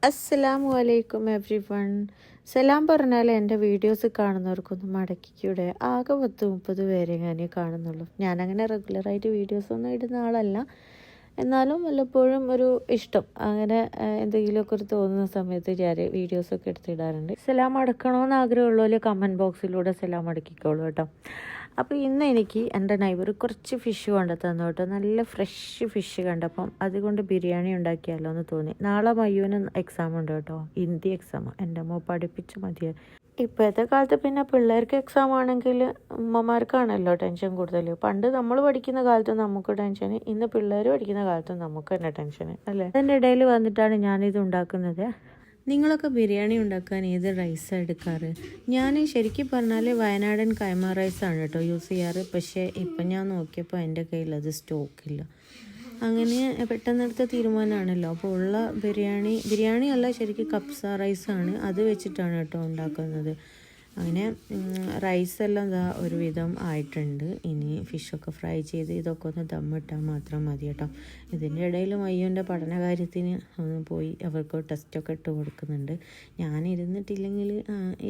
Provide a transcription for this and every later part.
അസ്സലാമു അലൈക്കും every one. സലാം പറഞ്ഞാൽ എൻ്റെ വീഡിയോസ് കാണുന്നവർക്കൊന്നും മടക്കിക്കൂടെ? ആകെ 10-30 പേരെ ഞാനേ കാണുന്നുള്ളൂ. ഞാനങ്ങനെ റെഗുലറായിട്ട് വീഡിയോസൊന്നും ഇടുന്ന ആളല്ല. എന്നാലും വല്ലപ്പോഴും ഒരു ഇഷ്ടം അങ്ങനെ എന്തെങ്കിലുമൊക്കെ ഒരു തോന്നുന്ന സമയത്ത് ഞാൻ വീഡിയോസൊക്കെ എടുത്തിടാറുണ്ട്. സലാം അടക്കണമെന്ന് ആഗ്രഹമുള്ളവർ കമൻറ്റ് ബോക്സിലൂടെ സലാം അടക്കിക്കോളൂ കേട്ടോ. അപ്പോൾ ഇന്ന് എനിക്ക് എൻ്റെ നൈബർ കുറച്ച് ഫിഷ് കൊണ്ട് തന്നു കേട്ടോ. നല്ല ഫ്രഷ് ഫിഷ് കണ്ടപ്പം അതുകൊണ്ട് ബിരിയാണി ഉണ്ടാക്കിയാലോ എന്ന് തോന്നി. നാളെ മയ്യൂന് എക്സാം ഉണ്ട് കേട്ടോ, ഹിന്ദി എക്സാം. എൻ്റെ അമ്മ പഠിപ്പിച്ച് മതിയായി. ഇപ്പോഴത്തെ കാലത്ത് പിന്നെ പിള്ളേർക്ക് എക്സാം ആണെങ്കിൽ ഉമ്മമാർക്കാണല്ലോ ടെൻഷൻ കൂടുതൽ. പണ്ട് നമ്മൾ പഠിക്കുന്ന കാലത്ത് നമുക്ക് ടെൻഷൻ, ഇന്ന് പിള്ളേർ പഠിക്കുന്ന കാലത്ത് നമുക്ക് തന്നെ ടെൻഷൻ അല്ലേ. അതിൻ്റെ ഇടയിൽ വന്നിട്ടാണ് ഞാനിത് ഉണ്ടാക്കുന്നത്. നിങ്ങളൊക്കെ ബിരിയാണി ഉണ്ടാക്കാൻ ഏത് റൈസാണ് എടുക്കാറ്? ഞാൻ ശരിക്കും പറഞ്ഞാൽ വയനാടൻ കൈമ റൈസാണ് കേട്ടോ യൂസ് ചെയ്യാറ്. പക്ഷേ ഇപ്പം ഞാൻ നോക്കിയപ്പോൾ എൻ്റെ കയ്യിൽ അത് സ്റ്റോക്കില്ല. അങ്ങനെ പെട്ടെന്നെടുത്ത തീരുമാനമാണല്ലോ. അപ്പോൾ ഉള്ള ബിരിയാണി അല്ല, ശരിക്കും കപ്സ റൈസാണ്. അത് വെച്ചിട്ടാണ് കേട്ടോ ഉണ്ടാക്കുന്നത്. അങ്ങനെ റൈസെല്ലാം ഇതാ ഒരുവിധം ആയിട്ടുണ്ട്. ഇനി ഫിഷൊക്കെ ഫ്രൈ ചെയ്ത് ഇതൊക്കെ ഒന്ന് ദമ്മിട്ടാൽ മാത്രം മതി കേട്ടോ. ഇതിൻ്റെ ഇടയിൽ മയ്യൂൻ്റെ പഠന കാര്യത്തിന് പോയി അവർക്ക് ടെസ്റ്റൊക്കെ ഇട്ട് കൊടുക്കുന്നുണ്ട്. ഞാൻ ഇരുന്നിട്ടില്ലെങ്കിൽ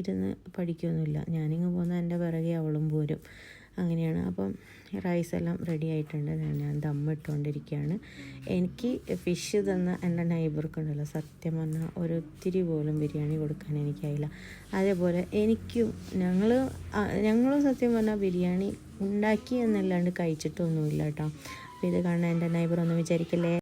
ഇരുന്ന് പഠിക്കുകയൊന്നുമില്ല. ഞാനിങ്ങ് പോകുന്ന എൻ്റെ പിറകെ അവളും പോരും. അങ്ങനെയാണ്. അപ്പം റൈസെല്ലാം റെഡി ആയിട്ടുണ്ട്. ഞാൻ ദമ്മിട്ടുകൊണ്ടിരിക്കുകയാണ്. എനിക്ക് ഫിഷ് തന്ന എൻ്റെ നൈബർക്കുണ്ടല്ലോ, സത്യം പറഞ്ഞാൽ ഒരിത്തിരി പോലും ബിരിയാണി കൊടുക്കാൻ എനിക്കായില്ല. അതേപോലെ ഞങ്ങളും സത്യം പറഞ്ഞാൽ ബിരിയാണി ഉണ്ടാക്കി എന്നല്ലാണ്ട് കഴിച്ചിട്ടൊന്നുമില്ല കേട്ടോ. അപ്പോൾ ഇത് കാണാൻ എൻ്റെ നൈബർ ഒന്നും വിചാരിക്കല്ലേ.